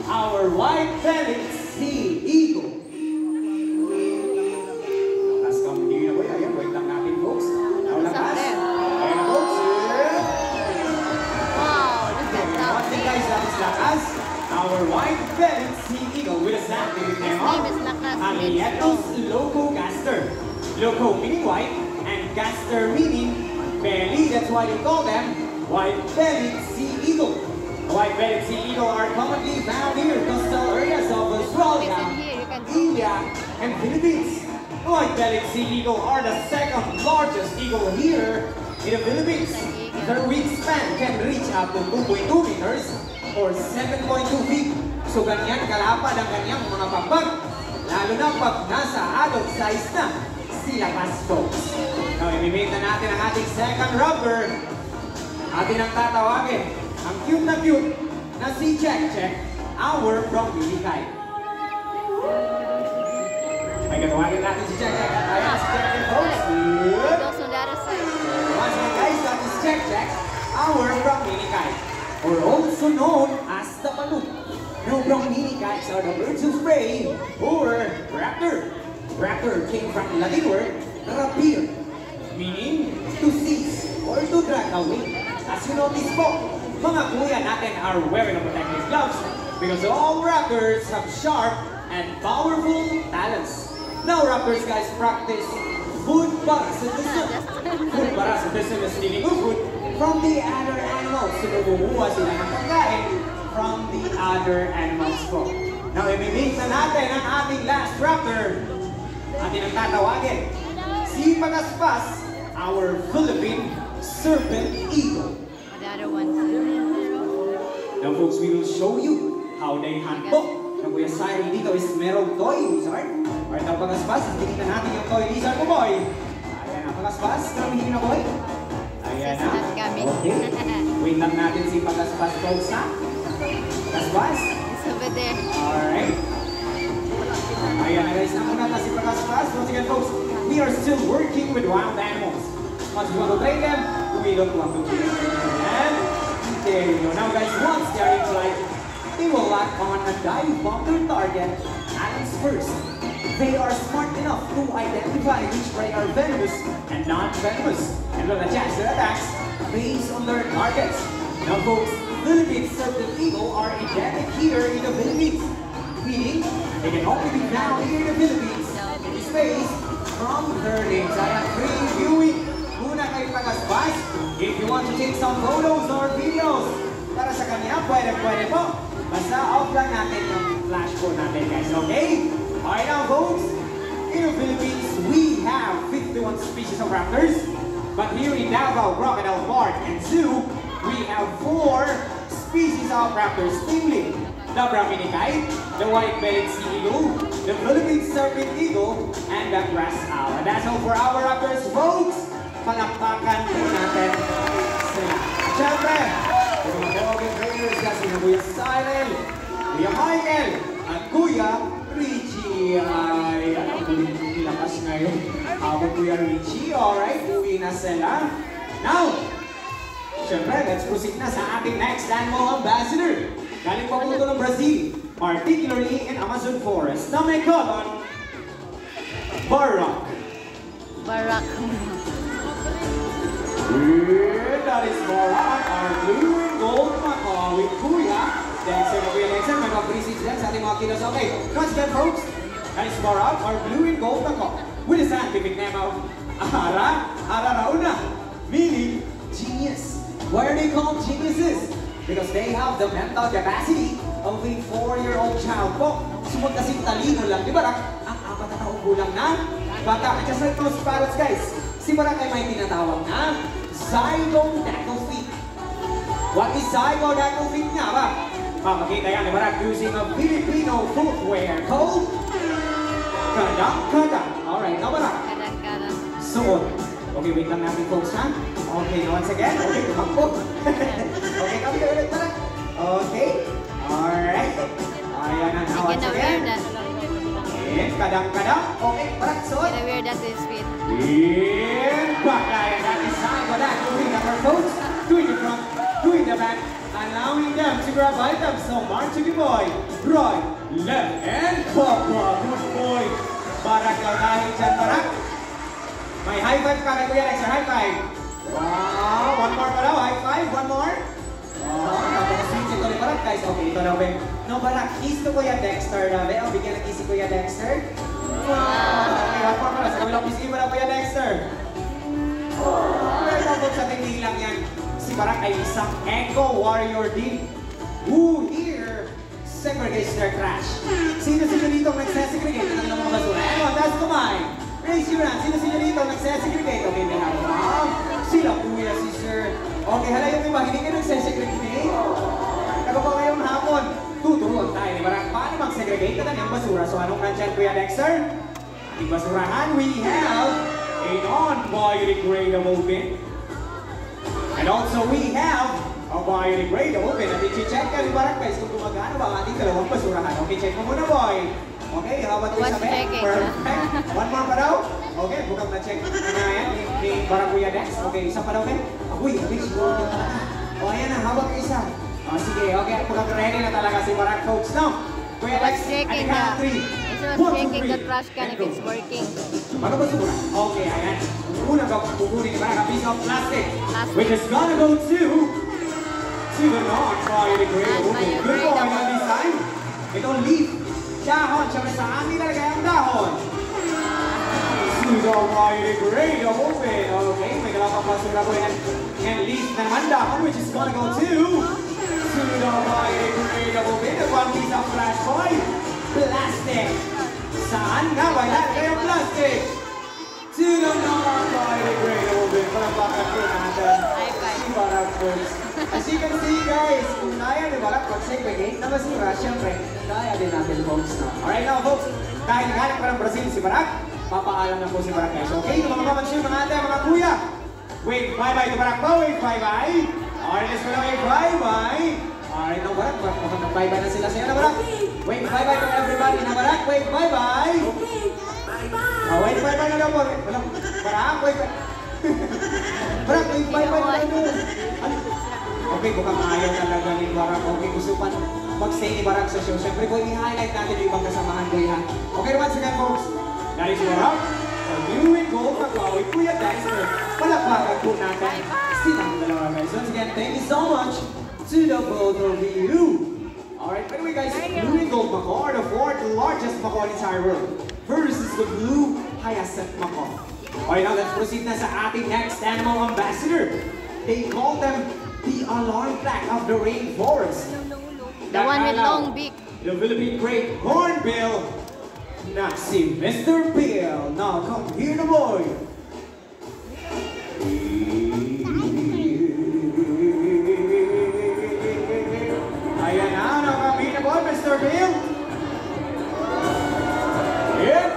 our white-bellied sea eagle. Lakas kang hindi na boy. Ayan, wait lang natin folks. Lakas. Ayan na folks. Wow, look at that. What guys, that is Lakas. Our white-bellied sea eagle with a scientific name of Alietos locogaster. Loco meaning white and gaster meaning belly. That's why they call them white-bellied sea eagle. White-bellied sea eagle are commonly found in coastal areas of Australia, India, and Philippines. White-bellied sea eagle are the second largest eagle here in the Philippines. Their wingspan can reach up to 2.2 meters or 7.2 feet. So ganyan kalapad ang kanyang mga pagbag, lalo na pag nasa adult size na sila folks. Now, imimit na natin ang ating second rapper. Atin ang tatawagin, ang cute na si Check Check, our from Milikay. Ay, katawagin natin si Check Check. Ayan, si Check Check folks. Good. Those on the other side. Once again guys, that is Check Check, our from Milikay, or also known as the Manuk. Now, Brahminikites are the birds of prey, or raptor. Raptor came from Latin word, rapir, meaning to seize or to drag away. As you notice po, mga kuya natin are wearing protective gloves because all raptors have sharp and powerful talons. Now, raptors guys practice food parasitism. Food parasitism is stealing food from the other animals. So, namumuha sila ng pagkain from the other animals po. Now, imimit na natin ang ating last raptor. Atin ang tatawagin, si Pagaspas, our Philippine serpent eagle. The other one. Now folks, we will show you how they hunt po. Ang Kuya Cyril dito is merong toy lizard. Alright, ang Pagaspas, tingnan natin yung toy lizard ko boy. Ayan ang Pagaspas, gamitin na boy. Ayan na. Okay. Wait lang natin si Pagaspas folks ha. Pagaspas. It's over there. Alright. Ayan na guys, namunat na si Pagaspas. Once again folks, we are still working with wild animals. Once we want to train them, we don't want to kill them. And there you go. Now guys, once they are in flight, they will lock on a dive bomb their target hands first. They are smart enough to identify which prey are venomous and non-venomous, and will adjust their attacks based on their targets. Now folks, Philippine serpent eagle are endemic here in the Philippines, meaning they can only be found here in the Philippines in space from their names. I am previewing muna kay Pagaspas. If you want to take some photos or videos para sa kanya, pwede po. Basta off lang natin yung flash phone natin guys, okay? Alright now folks, in the Philippines we have 51 species of raptors, but here in Davao Crocodile Park and Zoo, we have 4 species of raptors, namely the Brahminikai, the white-bellied sea eagle, the Philippine serpent eagle, and the grass owl. And that's all for our raptors, folks! Palakpakan po natin sila. Siyempre, yung mga Morgan Raiders kasi na Kuya Cyril, Kuya Michael, at Kuya Richie. Ay, ang lakas ngayon. Habang Kuya Richie, alright, uwi na sila. Now, siyempre, let's proceed na sa ating next animal ambassador. Galing pa po ito ng Brazil, particularly in Amazon forest, na may colon, Barak. Barak. That is Barak, our blue and gold macaw with Kuya. Dexter na Kuya Dexter, may mga free seats dyan sa ating mga kilos. Okay, once again folks, that is Barak, our blue and gold macaw with the scientific name of Ararauna, meaning genius. Why are they called geniuses? Because they have the mental capacity of a 4-year-old child po. Sumod kasing talino lang, di ba Rak? Ang 4 na taong gulang na bata. Just like those parrots guys, si Barak ay may tinatawag na zygodactyl feet. What is zygodactyl feet nga ba? Makikita yan ni Barak using a Filipino footwear called kadang-kadang. Alright, now Barak. Kadang-kadang. Suot. Okay, wait lang natin folks ha. Okay, once again. Okay, tumakbo. Okay, kami ulit pala. Okay. Alright. Ayan na. Now, once again. And kadang-kadang. Okay, Barak, suot. Gonna wear that to his feet. And back. Ayan, that is side. But that, moving our folks. Doing the front, doing the back. Allowing them to grab items. So march to your boy. Right, left, and Papa. Good boy. Barak daw dahil dyan, Barak. May high five ka kay Kuya Dexter. High five. Wow, one more pa daw. High five, one more. Oh, napaka-sweet ito ni Barak, guys. Okay, ito daw, Ben. No, Barak, kiss to Kuya Dexter na, Ben. O, bigyan ng kiss si Kuya Dexter. Wow. Okay, one more pa daw. Sa kabilang kiss mo na, Kuya Dexter. Pero tapos sa tingin lang yan, si Barak ay isang eco-warrior din. Who here segregates their trash? Sino-sino dito nagsesegregate ng mga basura? Anyone, that's kumain. Raise your hand. Sino-sino dito nagsesegregate? Okay, may hawak. Sila, kuya, si sir. Okay, hala yung iba, hindi kayo nagsesegregate. Tago pa ngayong hapon, tuturuan tayo ni Barak paano mag-segregate na ng basura. So anong nandyan, Kuya Dexter? Di basurahan, we have a non-biodegradable bin. And also we have a biodegradable bin. At i-check ka ni Barak, guys, kung gumagana ba ang ating dalawang basurahan. Okay, check mo muna, boy. Okay, how about this? Perfect. One more pa daw? Okay, bukang na-check na yan ni Barak Kuya Dex. Okay, isa pa daw, Ben. Uy, siguro ka talaga. O, ayan na, hawak ka isa. O, sige, okay, bukang ready na talaga si Barak, folks. No? Kuya Dex, checking at the checking the trash can if it's working. Bago ba sigura? Okay, ayan. Unang kukunin ni Barak, a piece of plastic. Which is gonna go to the non-biodegradable bin. Good boy on this time. Itong leaf. Dahon, siyempre sa amin talaga ang dahon. Pseudo-biodegradable bin. Okay, may dalawang basura po yan. And leaf naman dahon, which is gonna go to pseudo-biodegradable bin. And one piece of trash boy. Plastic. Saan nga ba ilalagay ang plastic? To the non-biodegradable bin. Palagpakan po natin. Si Barak first. As you can see, guys, kung kaya ni Barak mag-segregate na basura, syempre, kaya din natin, folks. Alright now, folks, dahil naghanap pa ng Brazil si Barak, papaalam na po si Barak, guys. Okay, mga mamansyo, mga ate, mga kuya. Wave bye-bye to Barak po, wave bye-bye. Alright, let's go na wave bye-bye. Alright now, Barak, bye-bye na sila sa'yo na Barak. Wave bye-bye to everybody na Barak, wave bye-bye. Wave bye-bye na daw po. Barak, wave bye. Barak, wave bye-bye na daw. Okay, bukang ayaw talaga ni Barak. Okay, gusto pa mag-stay ni Barak sa show. Siyempre po, i-highlight natin yung ibang kasamahan ko yan. Okay naman, sige folks. That is Barak. So, new and gold Macau, Kuya Dexter. Palakpakan po natin. Silang dalawa, guys. Once again, thank you so much to the both of you. Alright, by the way, guys, blue and gold Macau are the fourth largest Macau in the entire world versus the blue hyacinth Macau. Alright, now let's proceed na sa ating next animal ambassador. They call them the alarm clock of the rainforest. The one with long beak. The Philippine great hornbill, na si Mr. Bill. Now come here the boy. Ayan na, come here the boy, Mr. Bill. Yeah,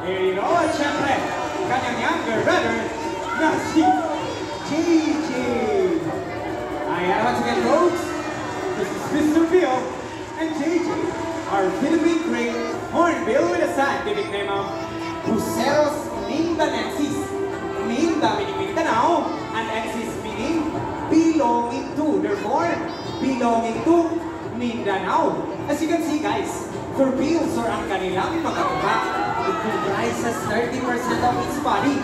here you go. At syempre, kanyang younger brother, na si JJ. Ayan, once again, folks, this is Mr. Bill and JJ, our Philippine great hornbill with a scientific name of Buceros mindanensis. Minda meaning Mindanao, and ensis meaning belonging to. Therefore, belonging to Mindanao. As you can see, guys, for bills or ang kanilang mga tuka, it comprises 30% of its body.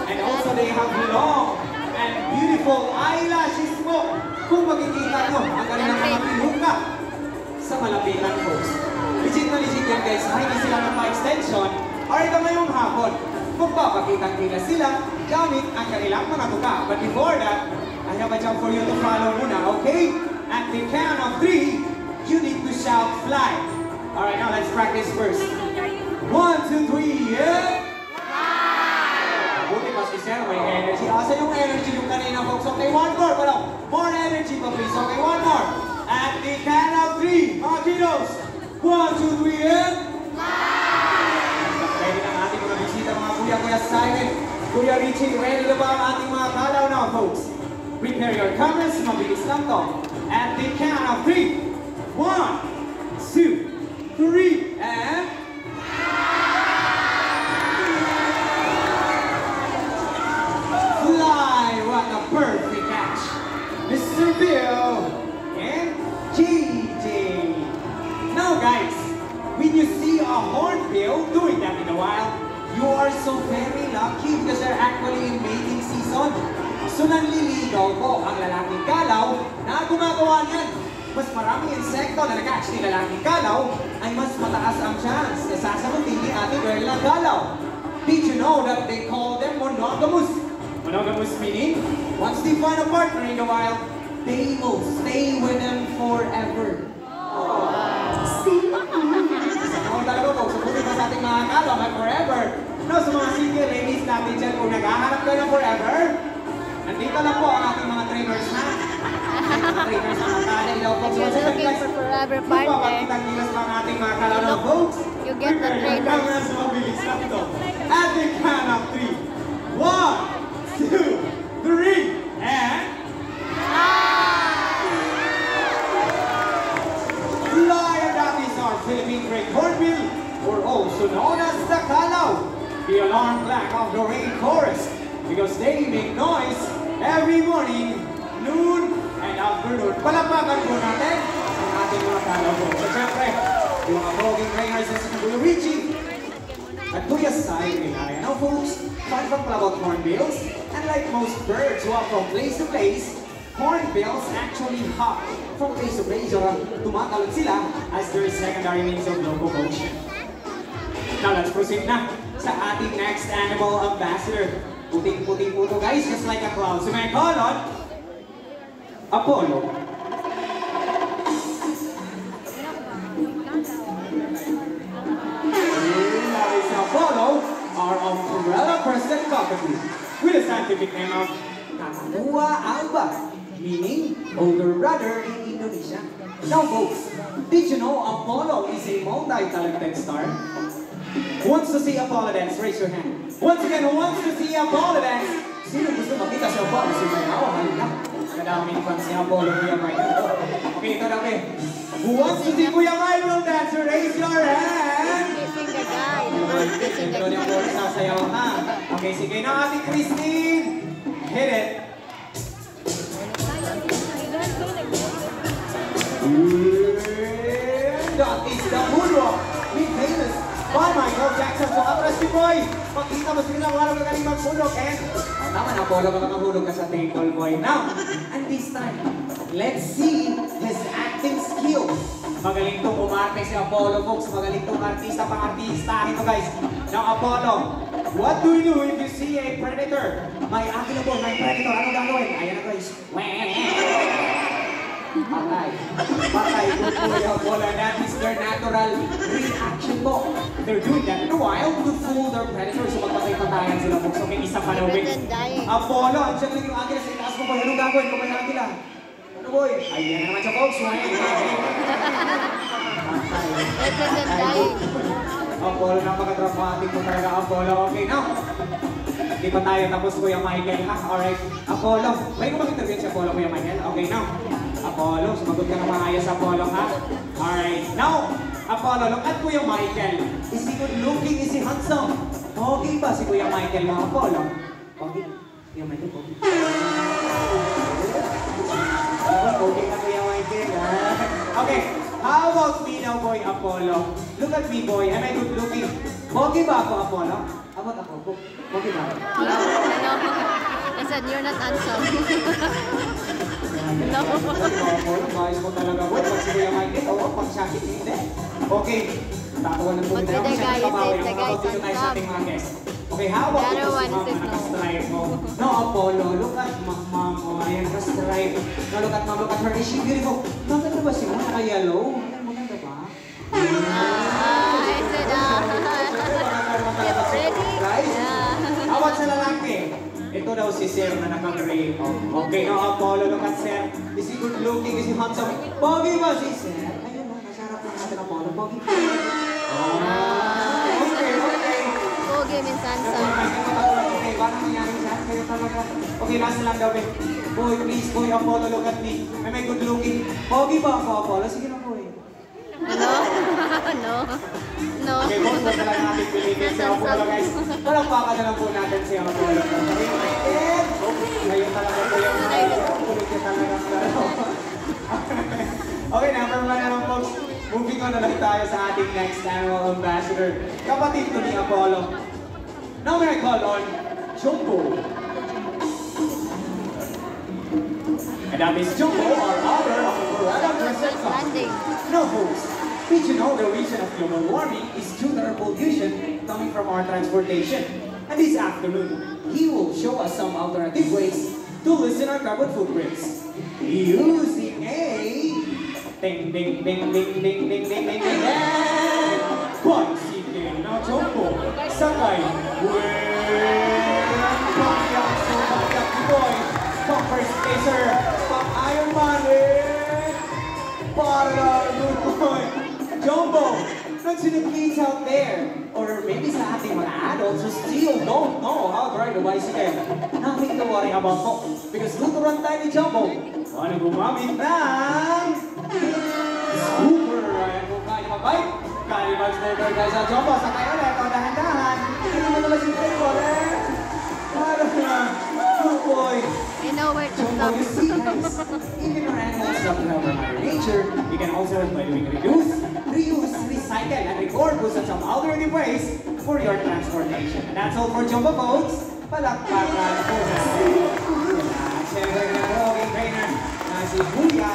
And also, they have long and beautiful eyelashes mo. Kung makikita nyo, ang kanilang mga pinuka sa malapitan, folks. Legit na legit yan, guys. Hindi sila nagpa-extension. Or ito ngayong hapon, magpapakitang-kita sila gamit ang kanilang mga tuka. But before that, I have a job for you to follow muna, okay? At the count of 3, you need to shout fly. Alright, now let's practice first. 1, 2, 3, yeah! Buti pa si Sir, may energy. Asa yung energy yung kanina, folks? Okay, one more. More energy pa, please. Okay, one more. At the count of 3, mga kiddos. 1, 2, 3, and... Ready na ang ating mga bisita, mga kuya Simon, Kuya Richie. Ready na ba ang ating mga kalaw now, folks? Prepare your cameras. Mabilis lang to. At the count of 3, 1, 2, 3, and... Fly! What a perfect catch! Mr. Bill and G. when you see a hornbill doing that in the wild, you are so very lucky because they're actually in mating season. So nanliligaw po ang lalaking kalaw na gumagawa niyan. Mas maraming insekto na nag-catch ni lalaking kalaw ay mas mataas ang chance na sasagutin ni ate girl na kalaw. Did you know that they call them monogamous? Monogamous meaning, once they find a partner in the wild, they will stay with them forever. Ako talaga po, sabutin pa sa ating mga kalaw na forever. No, sa mga single ladies natin dyan, kung naghahanap kayo ng forever, nandito lang po ang ating mga trainers na. Mga trainers na magkala, ilaw po. If you're looking for forever partner, you get the trainers. At the count of 3. 1, 2, 3, and... Lion, that is our Philippine great hornbill, or also known as the kalaw, the alarm clock of the rainforest, because they make noise every morning, noon, and afternoon. Palakpakan po natin ang ating mga kalaw po. So syempre, yung mga vlogging trainers na si Kuya Richie at Kuya Sai Milaya. Now folks, fun fact about hornbills, unlike most birds who are from place to place, hornbills actually hop from place to place or tumatalon sila as their secondary means of locomotion. Now let's proceed na sa ating next animal ambassador. Puting-puting po to guys, just like a cloud. So may call on Apollo. Apollo are umbrella-crested cockatoo with a scientific name of Kakadua alba, meaning older brother in Indonesia. Now folks, did you know Apollo is a multi-talented star? Wants to see Apollo dance? Raise your hand. Once again, who wants to see Apollo dance? Sino gusto makita si Apollo? Si Mayaw, halika. Kadaming fans ni Apollo, Kuya Michael. Okay, ito na okay. Who wants to see Kuya Michael dance? Raise your hand. Kissing the guy. The one kissing the guy. Sasayaw na. Okay, sige na ating Christine. Hit it. And that is the moonwalk. Made famous by Michael Jackson. So atras si Boy. Pakita mo sila wala ka galing mag-hulog. And tama na, Apollo, baka mahulog ka sa table, boy. Now, and this time, let's see his acting skills. Magaling tong umarte si Apollo, folks. Magaling tong artista, pang-artista. Ito, guys. Now, Apollo, what do you do if you see a predator? May akin po, may predator. Ano gagawin? Ayan na, guys. Patay. Patay. Good boy, Apollo. That is their natural reaction po. They're doing that in a while to fool their predators. So, magpatay-patayan sila, folks. Okay, isa pa na Apollo, ang siyempre yung agila sa itaas mo, boy. Anong gagawin kung may agila? Boy, ayan naman siya folks. Apollo, napaka-dramatic mo talaga, Apollo. Okay, now. Di pa tayo tapos, Kuya Michael, ha? Alright. Apollo, may kung mag-interview si Apollo, Kuya Michael. Okay, now. Apollo, sumagot ka ng maayos, Apollo, ha? Alright. Now, Apollo, look at Kuya Michael. Is he good looking? Is he handsome? Okay ba si Kuya Michael, mga Apollo? Okay. Kuya Michael, okay. Okay na Kuya Michael, ha? Okay, how about me now, boy Apollo? Look at me, boy. Am I good looking? Okay ba ako, Apollo? About ako? Okay ba? No. I said you're not handsome. No. Apollo, maayos mo talaga. Wait, pag si Kuya Michael, oo, pag siya, hindi. Okay, tatawa ng But the guy, you said the guy is handsome. Okay, how about The other one is naka-stripe mo? No, Apollo, look at mom mo. Ayan, naka-stripe. No, look at mom, look at her. Is she beautiful? Maganda ba siya? Naka-yellow? Maganda ba? I said, get ready. Right? Yeah. How about sa lalaki? Ito daw si Sir na naka-gray. Okay, no, Apollo, look at Sir. Is he good looking? Is he handsome? Pogi ba si Sir? Ayun na, nasarap lang natin Apollo. Pogi. Pogi means handsome. Okay, paano nangyari siya? Kayo talaga. Okay, last lang daw, babe. Boy, please, boy, Apollo, look at me. Am I good looking? Pogi ba ako, Apollo? Sige na, boy. No? No. No. Okay, boss, wag na lang natin pilitin si Apollo, guys. Palakpakan na lang po natin si Apollo. Ngayon talaga po yung kulit niya talaga. Okay, number 1 naman, folks. moving on na lang tayo sa ating next animal ambassador. Kapatid ko ni Apollo. Now may I call on Jumbo. And that is Jumbo, our author of the Beretta Crescent Song. Now folks, did you know the reason of global warming is due to our pollution coming from our transportation? And this afternoon, he will show us some alternative ways to lessen our carbon footprints. Using a ding ding ding ding ding ding ding ding ding bicycle na Jumbo sakay pangyak so pangyak boy pang first spacer pang Iron Man para boy Jumbo kids out there or maybe sa ating mga adults who still don't know how to ride a bicycle, nothing to worry about po because tuturuan tayo ni Jumbo ano gumamit ng super. Ayan po kaya mag-bike. Kaya mag-smoker guys sa Jumbo. Sakay ulit. O dahan-dahan. Hindi mo naman yung brake ulit. Para na. Good boy. You know where to Jumbo, stop. you see guys. Even our animals love to help our mother nature. We can also by doing reduce, reuse, recycle, and repurpose in some alternative ways for your transportation. And that's all for Jumbo folks. Palakpakan po natin. Siyempre na walking trainer na si Kuya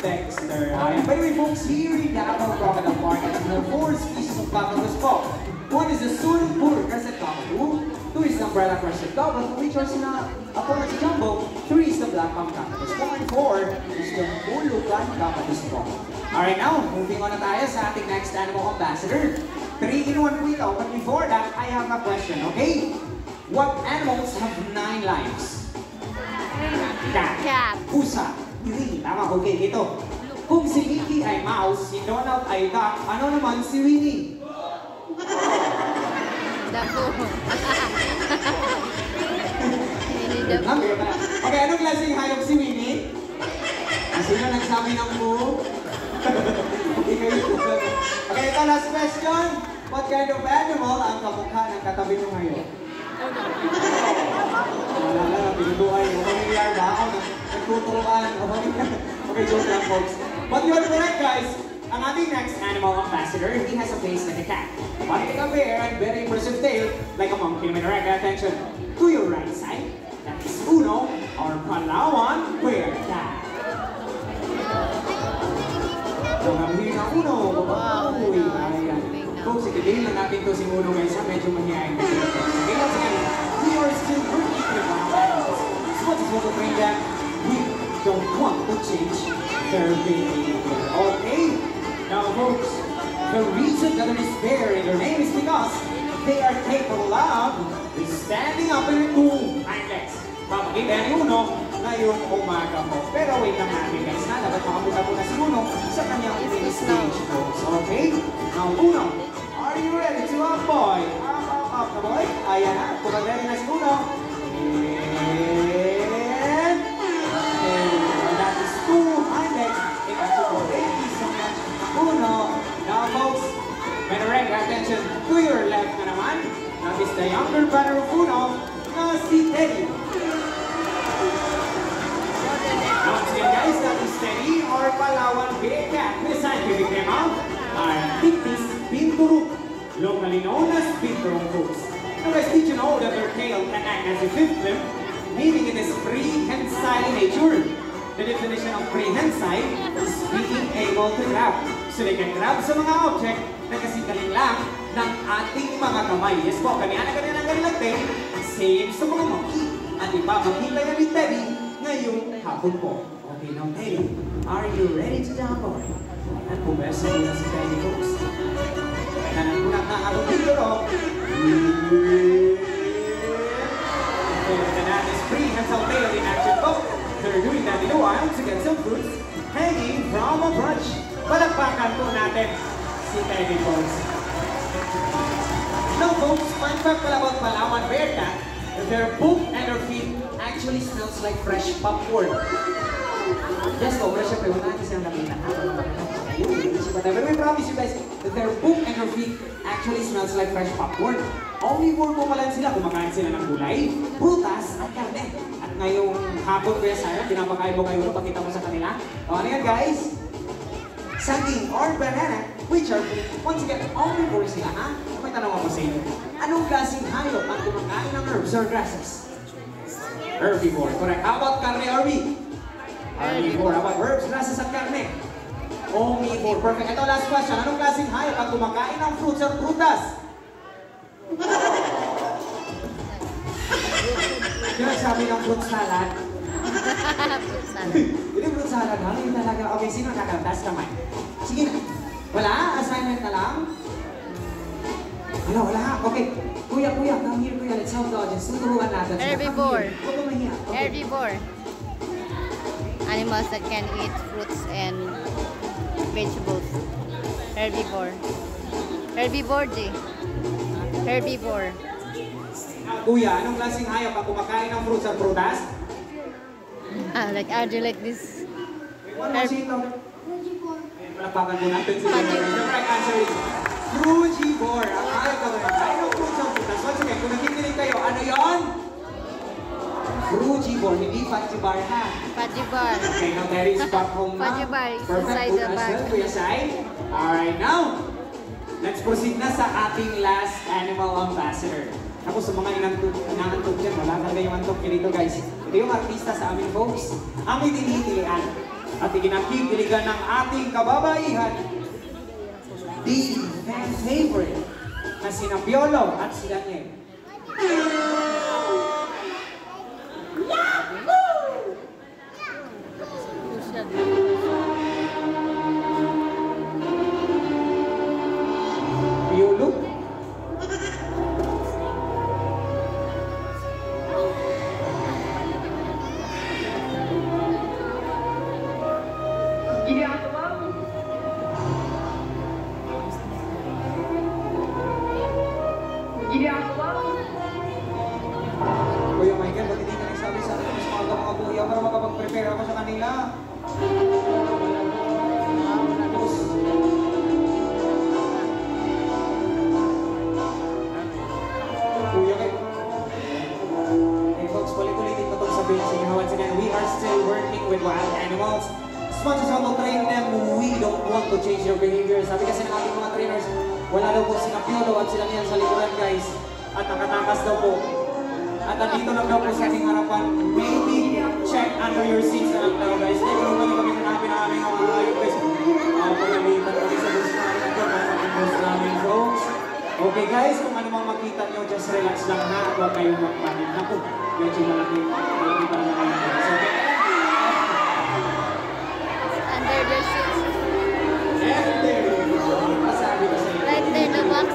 Dexter. By the way folks, here in the Apple Crocodile Park, there are 4 species of cockatoos po. One is the Sulpur Crescent Cockatoo, 2 is the Umbrella Crescent Cockatoo, which was na opponent si Jumbo, 3 is the Black Palm Cockatoos, and 4 is the Bulukan Cockatoos po. Alright now, moving on na tayo sa ating next animal ambassador. 3 in 1 po ito, but before that, I have a question, okay? What animals have 9 lives? Cat. Pusa. Hindi. Tama. Okay, ito. Kung si Mickey ay mouse, si Donald ay duck, ano naman si Winnie? Dako. Winnie the Pooh. Okay, anong klaseng hayop si Winnie? Sino nagsabi ng Pooh? Okay, kayo. Okay, ito last question. What kind of animal ang kamukha ng katabi mo ngayon? Wala lang, pinubuhay. Familiar ba ako? Nagtuturuan. Okay, joke lang folks. But you are correct guys. Ang ating next animal ambassador, he has a face like a cat. Body like a bear and very impressive tail like a monkey. Attention to your right side. That is Uno, our Palawan bear cat. So, nabihir na Uno. Wow. Folks, ikitihin lang natin to si Uno guys. Medyo mahihayin kasi. Okay, once again, we are still working with our animals. So what is what to bring them? We don't want to change their behavior. Okay? Now folks, the reason that there is bear in their name is because they are capable of standing up in two hind legs. Papakita ni Uno ngayong umaga po. Pero wait lang natin guys na dapat makapunta po na si Uno sa kanyang stage folks. Okay? Now Uno, are you ready to up boy? Up na boy. Ayan na. Kung ready na si Uno. And that is 2 hind legs. Thank you so much. Uno. Now folks, direct attention to your left na naman. That is the younger brother of Uno, na si Teddy. Once again guys, that is Teddy or Palawan Bear Cat. The scientific name of Pictus binturong, locally known as binturong folks. Now guys, did you know that their tail can act as a fifth limb, meaning it is prehensile in nature? The definition of prehensile is being able to grab. So they can grab sa mga object na kasinggaling lang ng ating mga kamay. Yes po, kanina ang kanilang tail, same sa mga monkey. At ipapakita niya ni Teddy ngayong hapon po. Okay, now Teddy, are you ready to jump on? At pumesa muna si Teddy folks. Nanagpunat na ang picture of that is prehensile tail in action po. They're doing that in the wild to get some fruits hanging from a branch. Palakpakan po natin si Teddy folks. Now folks, fun fact pala about Palawan Bear Cat, their poop and their feet actually smells like fresh popcorn. Yes po, pero syempre wala natin silang nakita. But I promise you guys that their poop and their feet actually smells like fresh popcorn. Omnivore po pala sila, kumakain sila ng gulay, prutas, at karne. At ngayong hapon Kuya Sarah, pinapakain mo kayo, pakita mo sa kanila. O ano yan guys? saging, or banana, which are food. Once again, omnivore sila, ha? May tanong ako sa inyo. Anong klaseng hayop ang kumakain ng herbs or grasses? Herbivore, correct. How about carne or meat? Herbivore. How about herbs, grasses, at carne? Omnivore, perfect. Ito, last question. Anong klaseng hayop ang kumakain ng fruits or prutas? Yung sabi ng fruit salad. Hindi fruit salad, ha? Hindi talaga. Okay, sino nakatas naman? Sige na. Wala? Assignment na lang? Wala. Okay. Kuya, come here, kuya. Let's help the audience. Tuturuan natin. Herbivore. Huwag mo mahiya. Okay. Herbivore. Animals that can eat fruits and vegetables. Herbivore. Herbivore, G. Herbivore. Kuya, anong klaseng hayop ang kumakain ng fruits at prutas? Like, are you like this? One more sito. Palakpakan po natin si Frugivore. The correct answer is frugivore. Ang hayop na kumakain ng fruits at prutas. Once again, kung nakikinig kayo, ano yon? Frugivore, hindi fajibar ha. Fajibar. Okay, now there is back home na. Fajibar is Perfect, inside good the answer, bag. Kuya Sai. Alright, now, let's proceed na sa ating last animal ambassador. Ako sa mga inaantog dyan, wala talaga yung antog dito guys. Ito yung artista sa aming folks. Ang itinitilian at ikinakikiligan ng ating kababaihan. The fan favorite na sina Piolo at si Daniel. Piolo? Kuya Michael, ba't hindi ka nagsabi sa akin mas maaga mga buya para makapag-prepare ako sa kanila? Kuya kayo. Hey folks, ulit-ulitin ko itong sabihin sa inyo. Once again, we are still working with wild animals. As much as how to train them, we don't want to change their behavior. Sabi kasi ng ating mga trainers, wala daw po sila Piolo at sila niyan sa likuran guys. At nakatakas daw po. At nandito lang daw po sa ating harapan. Maybe check under your seats na lang daw guys. Hindi ko naman kami hanapin ang aming mga ayun guys. Pagalitan kami sa bus namin. Ito ang bus namin folks. Okay guys, kung ano mang makita nyo, just relax lang ha. At huwag kayong magpanik. Naku, medyo malaki. Malaki pa naman kayo guys. Okay? Under the seats. And there you go. Masabi ko sa inyo. Right there, the box.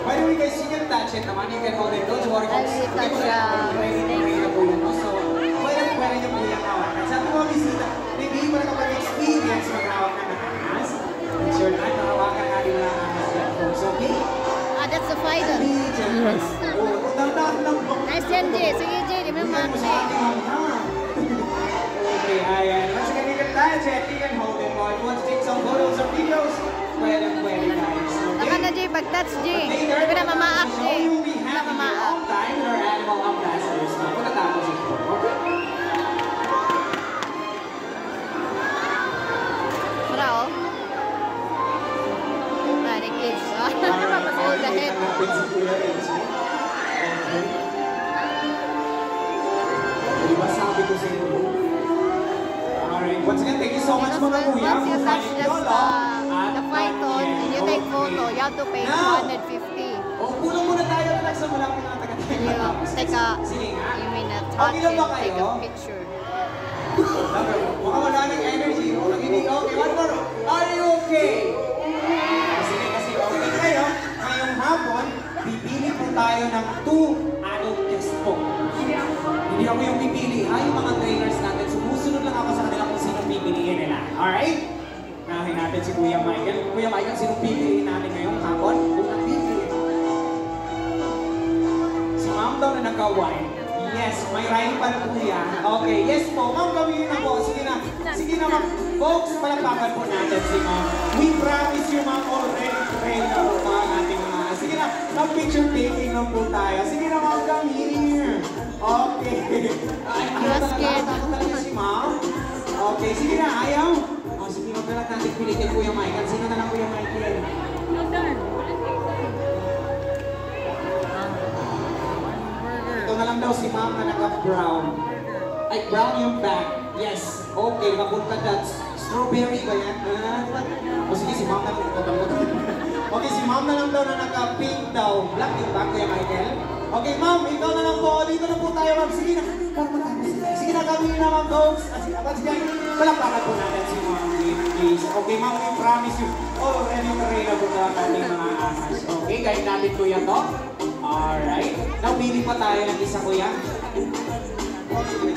By the way guys, you can touch it naman. You can hold it. Don't worry folks. I'll touch Ready na po yan. No? So, pwede nyo po yung hawakan. Sa ating mga bisita, maybe pa nakapag-experience maghawak ng ahas. Sure na, nahawakan natin mga ahas yan folks. Okay? That's the final. Yes. Oo, lang po. Nice yan, Jay. Sige, Jay. Di mo mark, Jay. Okay, ayan. Once again, you can touch it. You can hold it. If you want to take some photos or videos, pwede guys. Saka na, Jay. Pag-touch, Jay. Hindi Later, ko na mamaak, Jay. you will be Hindi na having your mamaak. own time with our animal ambassadors. Pagkatapos ito. Okay? Mura, oh. Ah, the kids. Hold the head. Diba sabi ko sa inyo? Alright, once again, thank you so much mga kuya. Once you touch the python and you take photo, you have to pay Now, 250. puno muna tayo na sa malapit na You take a, Sige nga. you mean a touch Okay lang ba and take kayo? a picture. Mukhang wala ng energy. Okay, one more. Are you okay? Kasi okay kayo. Ngayong hapon, pipili po tayo ng 2 adult test po. Hindi ako yung pipili, ha? Yung mga trainers natin. Sumusunod lang ako sa kanila kung sino pipiliin nila. Alright? Nahin natin si Kuya Michael. Kuya Michael, sino pipiliin natin ngayong hapon? Kung nagpipiliin. Si Ma'am daw na nagka-wine. Yes, may right pa na kuya. Okay, yes po. Ma'am, gawin na po. Sige na. Sige na, ma'am. Folks, palakpakan po natin si ma'am. We promise you, ma'am, already trained na po ang ating mga... Sige na, mag-picture taking lang po tayo. Sige na, ma'am, come here. Okay. Takot talaga si ma'am. Okay, sige na, ayaw. O, sige, magkalat natin pilitin po yung Michael. Sino na lang po yung Michael? Ito na lang daw si ma'am na naka-brown. Ay, brown yung back. Yes. Okay, mapunta that. Strawberry ba yan? O sige, si ma'am na lang. Okay, si ma'am na lang daw na naka-pink daw. Black yung back, Kuya Michael. Okay, ma'am, ikaw na lang po. Dito na po tayo, ma'am. Sige na. Sige na, kami na, ma'am, folks. Sige, palakpakan po natin si ma'am. Please. Okay, ma'am, we promise you. Already na po na ating mga ahas. Okay, kahit natin kuya to. Alright. Now, pili pa tayo ng isa, kuya.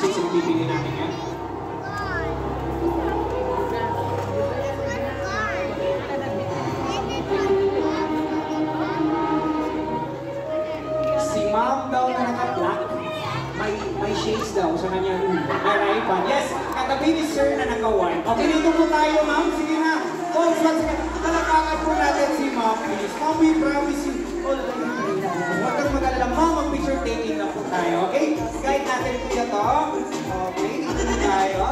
Sige, pipili natin yan. Si ma'am daw na naka-black. May shades daw sa kanya. Alright, but yes, katabi ni sir na naka-white. Okay, dito po tayo, ma'am. Sige na. Folks, talakakan po natin si ma'am, please. Ma'am, we promise you. Huwag kang mag-alala, ma'am, mag-picture taking na po tayo, okay? Guide natin po ito. Okay, dito po tayo.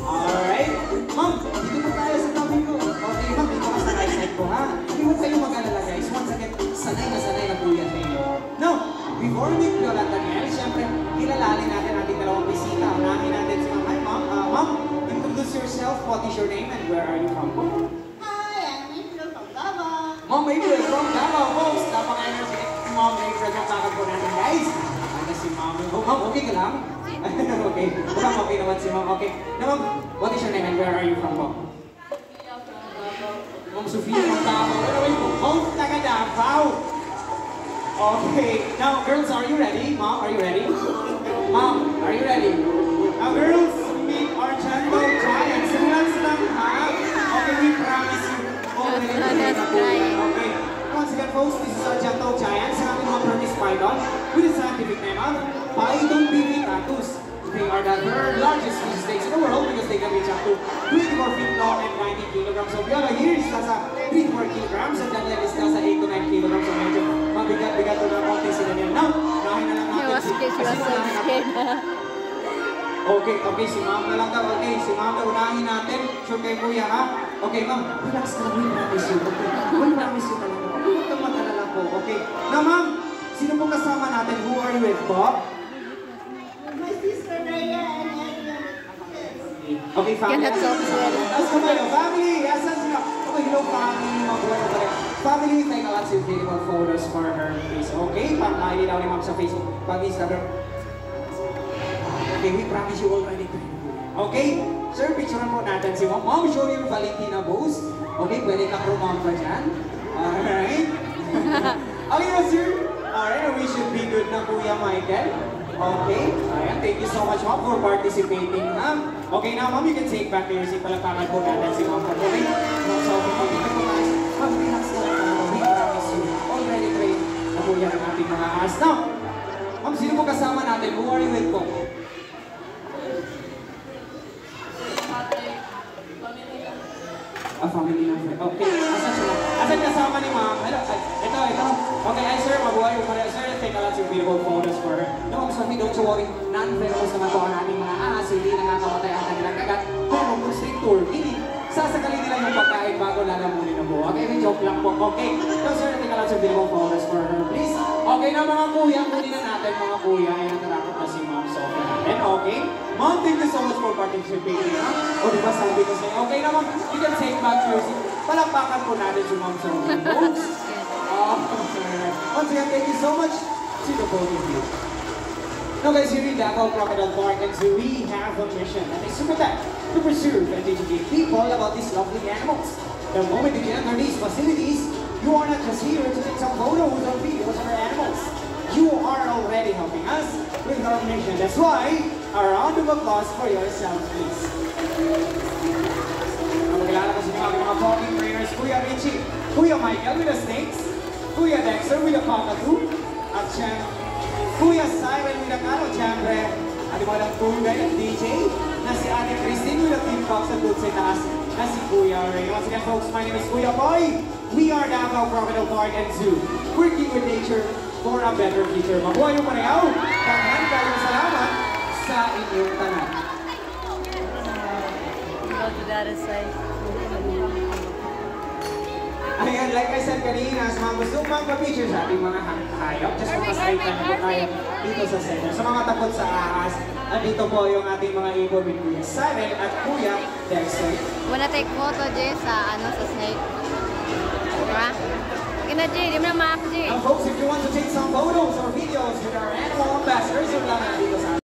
Alright. Ma'am, dito po tayo sa tabi ko. Okay, ma'am, dito ka sa right side ko, ha? Hindi mo kayo mag-alala, guys. Once again, sanay na po yan sa inyo. Now, before we go lang, Daniel, siyempre, kilalali natin ating dalawang bisita. Unahin natin si ma'am. Hi, ma'am. Ma'am, introduce yourself. What is your name and where are you from? Hi, I'm April from Davao. Ma'am April from Davao, folks. Napaka-energy. Ma'am April, kapakad po natin, guys. Ano si ma'am? Oh, ma'am, okay ka lang? Okay. Ma'am, okay naman si ma'am. Okay. Now, ma'am, what is your name and where are you from, ma'am? Ma'am Sofia from Davao. Where are you from? Ma'am, taga Davao. Okay. Now, girls, are you ready? Ma'am, are you ready? Ma'am, are you ready? Now, girls, meet our Chanto Giants. Simulan lang, ha? Okay, we promise you. Okay. Once again, folks, this is our Chanto Giants. Ang ating mga Burmese python with a scientific name of Python pipittatus. They are the third largest fish snakes in the world because they can reach up to 24 feet long and 90 kilograms. So, Viola here is nasa 3 to 4 kilograms and Daniel is nasa 8 to 9 kilograms. So, medyo mabigat-bigat to na konti sila niyan. Now, nahin na lang natin Okay, si ma'am na lang daw. Okay, si ma'am na unahin natin. Sure kay kuya, ha? Okay, ma'am, relax na lang. We promise you. We promise you talaga. Huwag kang mag-alala po. Okay. Now, ma'am, sino po kasama natin? Who are you with, po? My sister Raya and Edna. Okay, family. Tapos kayo, family. Asan sila? Okay, hello, family. Family, take a lot of beautiful photos for her, please. Okay, pang-ID daw ni ma'am sa Facebook. Pag-Instagram. Okay, we promise you already. Okay, sir, picturean po natin si ma'am. Ma'am, show yung Valentina Bose. Okay, pwede ka promompa dyan. Alright. Okay na, sir. Alright, we should be good na, Kuya Michael. Okay, ayan, thank you so much, ma'am, for participating, ma'am. Okay, now, ma'am, you can take back your seat. Palakpakan po natin si ma'am. Okay? So, ma'am, dito po tayo. Ma'am, relax na lang. We promise you. Already trained na po yan ang ating mga ahas. Now, ma'am, sino po kasama natin? Who are you with po? Family na friend. Okay, asan sila? Asan kasama ni ma'am? Hello, ito. Okay, ay sir, mabuhay po rin. Sir, take a lot of beautiful photos for her. No, Ma'am Sophie, don't you worry. Non-venomous naman po ang ating mga ahas. Hindi nakakamatay ang kanilang kagat. Pero kung strict tour, hindi. Sasakalin nila yung pagkain bago lalamunin ang buo. Okay, may joke lang po. Okay, so sir, take a lot of beautiful photos for her, please. Okay na mga kuya, kunin na natin mga kuya. Ay, natarapot na si Ma'am Sophie natin. Okay? Ma'am, thank you so much for participating, ha? O, diba sabi ko sa'yo? Okay na, ma'am, you can take back your seat. Palakpakan po natin si Ma'am Sophie. Once again, thank you so much to the both of you. Now guys, here in Davao Crocodile Park and Zoo, we have a mission, and it's to protect, to preserve, and educate people about these lovely animals. The moment you enter these facilities, you are not just here to take some photos or videos of our animals. You are already helping us with our mission. That's why, a round of applause for yourself, please. Magkilala ko sa mga talking prayers, Kuya Richie, Kuya Michael with the snakes, Kuya Dexter with the cockatoo, at Kuya Siren with the carrot, syempre, at yung mga nagtungay ng DJ, na si Ate Christine with a team box at doon sa taas na si Kuya Ray. Once again folks, my name is Kuya Boy. We are Davao Crocodile Park and Zoo, working with nature for a better future. Mabuhay yung parehaw! Daghan kayong salamat sa inyong tanan. Go to the other side. Ayan, like I said kanina, sa mga gustong magpa-picture sa ating mga hayop, just makastraight na po tayo dito sa center. Sa mga takot sa ahas, andito po yung ating mga ibon with Kuya Simon at Kuya Dexter. Wanna take photo, Jay, sa snake? Diba? Kina, Jay, di mo na maak, Jay. Now folks, if you want to take some photos or videos with our animal ambassadors, you're lang dito sa